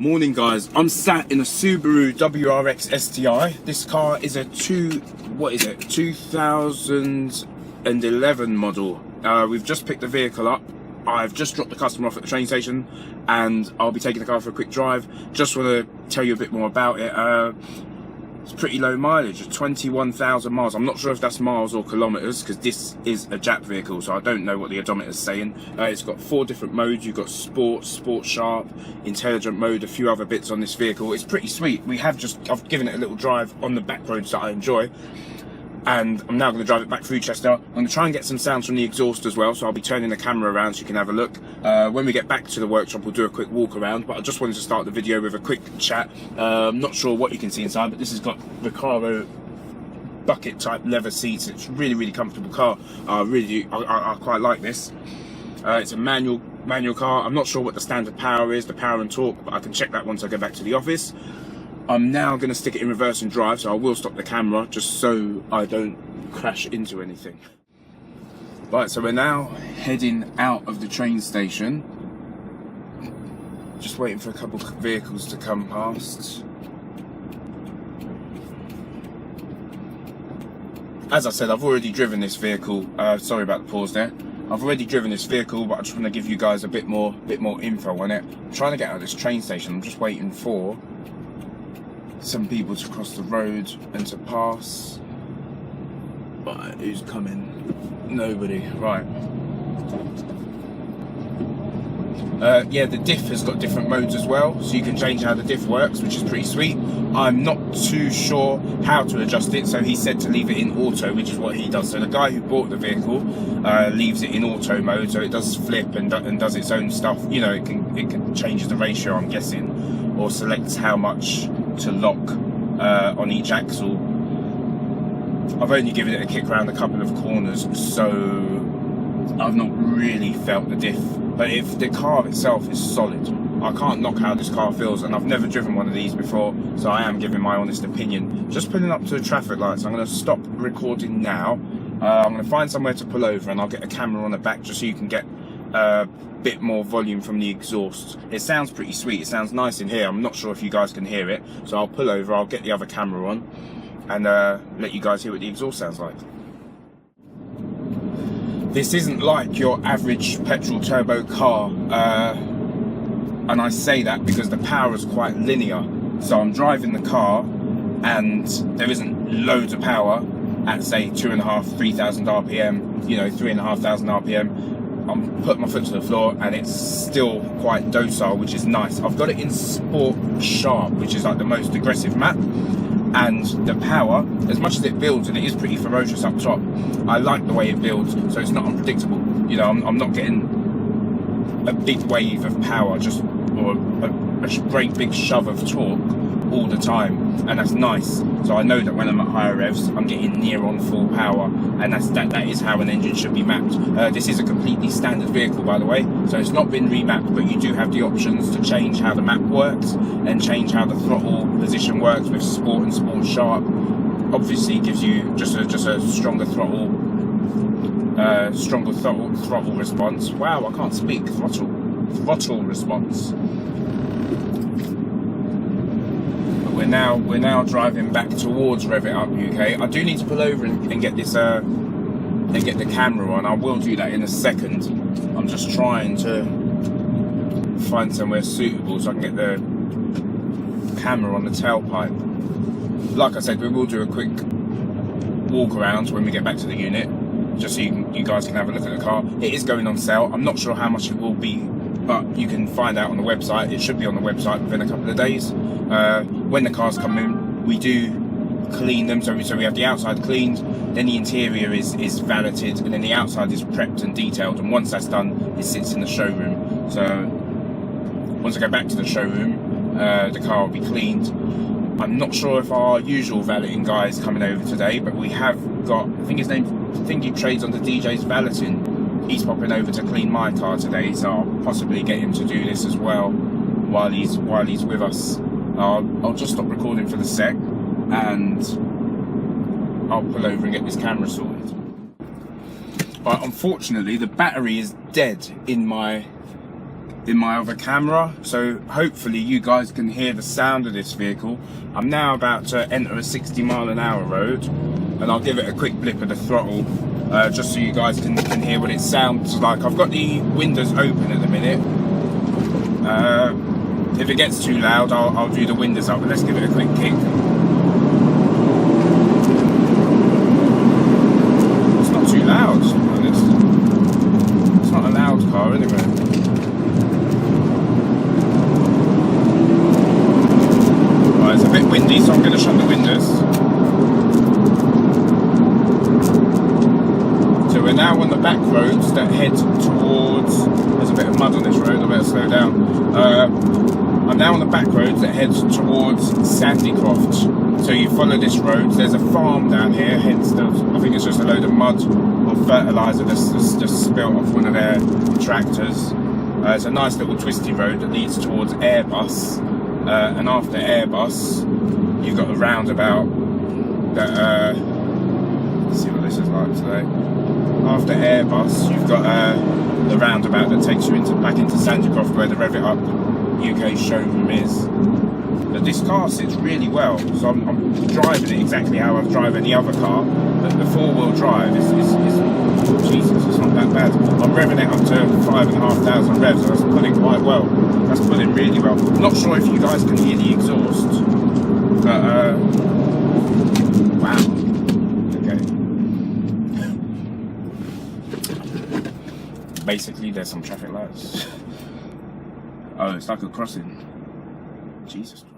Morning guys, I'm sat in a Subaru WRX STI. This car is a 2011 model. We've just picked the vehicle up. I've just dropped the customer off at the train station and I'll be taking the car for a quick drive. Just want to tell you a bit more about it. It's pretty low mileage, 21,000 miles. I'm not sure if that's miles or kilometers because this is a Jap vehicle, so I don't know what the odometer is saying. It's got 4 different modes. You've got Sport, Sport Sharp, Intelligent mode, a few other bits on this vehicle. It's pretty sweet. I've given it a little drive on the back roads that I enjoy. And I'm now going to drive it back through Chester. I'm going to try and get some sounds from the exhaust as well, so I'll be turning the camera around so you can have a look. When we get back to the workshop, we'll do a quick walk around, but I just wanted to start the video with a quick chat. I'm not sure what you can see inside, but this has got Recaro bucket type leather seats. It's a really comfortable car. I quite like this. It's a manual car. I'm not sure what the standard power is, the power and torque, but I can check that once I go back to the office. I'm now going to stick it in reverse and drive, so I will stop the camera just so I don't crash into anything. Right, so we're now heading out of the train station. Just waiting for a couple of vehicles to come past. As I said, I've already driven this vehicle. Sorry about the pause there. I've already driven this vehicle, but I just want to give you guys a bit more info on it. I'm trying to get out of this train station. I'm just waiting for some people to cross the road and to pass. Right, who's coming? Nobody. Right. Yeah, the diff has got different modes as well, so you can change how the diff works, which is pretty sweet. I'm not too sure how to adjust it, so he said to leave it in auto, which is what he does. So the guy who bought the vehicle leaves it in auto mode, so it does flip and does its own stuff. You know, it can change the ratio, I'm guessing, or selects how much to lock on each axle. I've only given it a kick around a couple of corners, so I've not really felt the diff. But if the car itself is solid, I can't knock how this car feels, and I've never driven one of these before, so I am giving my honest opinion. Just pulling up to the traffic lights. I'm going to stop recording now. I'm going to find somewhere to pull over, and I'll get a camera on the back just so you can get a bit more volume from the exhaust. It sounds pretty sweet. It sounds nice in here. I'm not sure if you guys can hear it, so I'll pull over, I'll get the other camera on, and let you guys hear what the exhaust sounds like. This isn't like your average petrol turbo car, and I say that because the power is quite linear. So I'm driving the car and there isn't loads of power at say 2,500–3,000 RPM, you know, 3,500 RPM. I'm putting my foot to the floor and it's still quite docile, which is nice. I've got it in Sport Sharp, which is like the most aggressive map. And the power, as much as it builds, and it is pretty ferocious up top, I like the way it builds, so it's not unpredictable. You know, I'm not getting a big wave of power, or a great big shove of torque all the time, and that's nice. So I know that when I'm at higher revs, I'm getting near on full power, and that is how an engine should be mapped. This is a completely standard vehicle, by the way, so it's not been remapped, but you do have the options to change how the map works and change how the throttle position works with Sport and Sport Sharp. Obviously, it gives you just a stronger throttle response. Wow, I can't speak. Throttle response. We're now driving back towards Revitup UK. I do need to pull over and get this and get the camera on. I will do that in a second. I'm just trying to find somewhere suitable so I can get the camera on the tailpipe. Like I said, we will do a quick walk around when we get back to the unit, just so you guys can have a look at the car. It is going on sale. I'm not sure how much it will be, but you can find out on the website. It should be on the website within a couple of days. When the cars come in, we do clean them, so we have the outside cleaned, then the interior is valeted, and then the outside is prepped and detailed, and once that's done, it sits in the showroom. So once I go back to the showroom, the car will be cleaned. I'm not sure if our usual valeting guy is coming over today, but we have got, I think he trades on the DJ's valeting. He's popping over to clean my car today, so I'll possibly get him to do this as well while he's with us. I'll just stop recording for the sec and I'll pull over and get this camera sorted. But unfortunately, the battery is dead in my in my other camera, so hopefully you guys can hear the sound of this vehicle. I'm now about to enter a 60-mile-an-hour road, and I'll give it a quick blip of the throttle just so you guys can hear what it sounds like. I've got the windows open at the minute. If it gets too loud, I'll do the windows up, but let's give it a quick kick. It's not too loud, to be honest. It's not a loud car anyway. Right, it's a bit windy, so I'm going to shut the windows. So we're now on the back roads that head towards, there's a bit of mud on this road, I better slow down. I'm now on the back roads that heads towards Sandycroft. So you follow this road, there's a farm down here, hence I think it's just a load of mud or fertiliser that's just spilt off one of their tractors. It's a nice little twisty road that leads towards Airbus, and after Airbus you've got a roundabout that, let's see what this is like today. After Airbus you've got the roundabout that takes you back into Sandycroft where the Revitupuk UK showroom is. But this car sits really well, so I'm driving it exactly how I've driven any other car. But the four-wheel drive is Jesus, it's not that bad. I'm revving it up to 5,500 revs, so that's pulling quite well. That's pulling really well. I'm not sure if you guys can hear the exhaust, but wow. Okay. Basically, there's some traffic lights. Oh, it's like a crossing. Jesus Christ.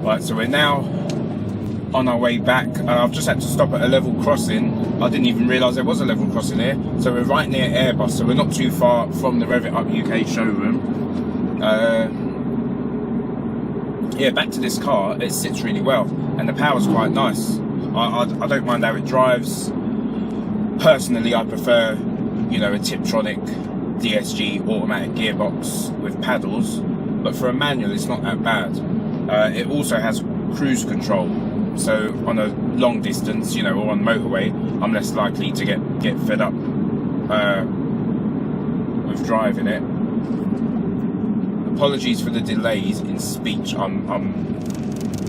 Right, so we're now on our way back. I've just had to stop at a level crossing. I didn't even realise there was a level crossing here. So we're right near Airbus, so we're not too far from the Revitupuk UK showroom. Yeah, back to this car. It sits really well, and the power's quite nice. I don't mind how it drives. Personally, I prefer, you know, a Tiptronic DSG automatic gearbox with paddles, but for a manual it's not that bad. It also has cruise control, so on a long distance, you know, or on motorway, I'm less likely to get fed up with driving it. Apologies for the delays in speech. I'm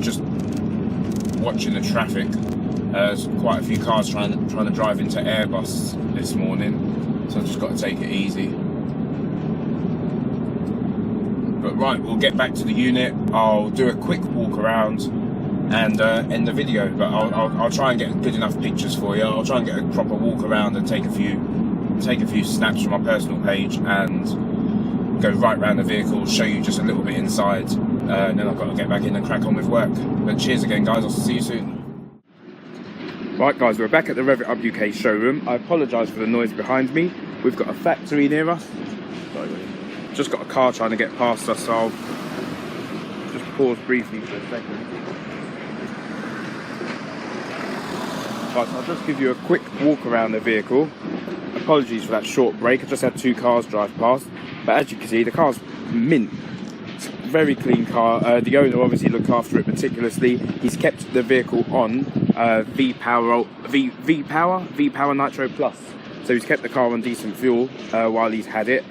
just watching the traffic. There's quite a few cars trying to drive into Airbus this morning, so I've just got to take it easy. But right, we'll get back to the unit. I'll do a quick walk around and end the video, but I'll try and get good enough pictures for you. I'll try and get a proper walk around and take a few snaps from my personal page and go right around the vehicle, show you just a little bit inside, and then I've got to get back in and crack on with work. But cheers again, guys. I'll see you soon. Right, guys, we're back at the Revitupuk UK showroom. I apologise for the noise behind me. We've got a factory near us. Just got a car trying to get past us, so I'll just pause briefly for a second. Right, so I'll just give you a quick walk around the vehicle. Apologies for that short break. I just had two cars drive past, but as you can see, the car's mint. It's a very clean car. The owner obviously looked after it meticulously. He's kept the vehicle on V-Power Nitro Plus. So he's kept the car on decent fuel while he's had it.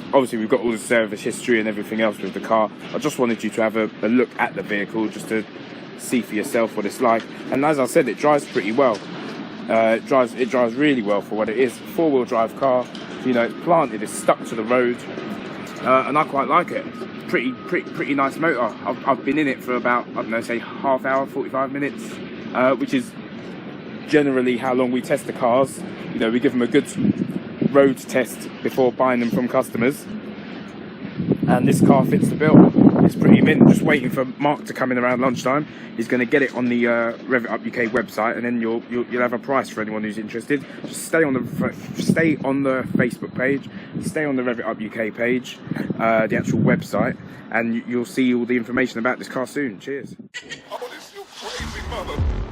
Obviously, we've got all the service history and everything else with the car. I just wanted you to have a look at the vehicle just to see for yourself what it's like. And as I said, it drives pretty well. It drives really well for what it is. Four-wheel drive car. You know, it's planted, it's stuck to the road, and I quite like it. Pretty nice motor. I've been in it for about, I don't know, say half hour, 45 minutes, which is generally how long we test the cars. You know, we give them a good road test before buying them from customers, and this car fits the bill. It's pretty mint. Just waiting for Mark to come in around lunchtime. He's going to get it on the Revitupuk UK website, and then you'll have a price for anyone who's interested. Just stay on the Facebook page, stay on the Revitupuk UK page, the actual website, and you'll see all the information about this car soon. Cheers. Oh, this you crazy mother.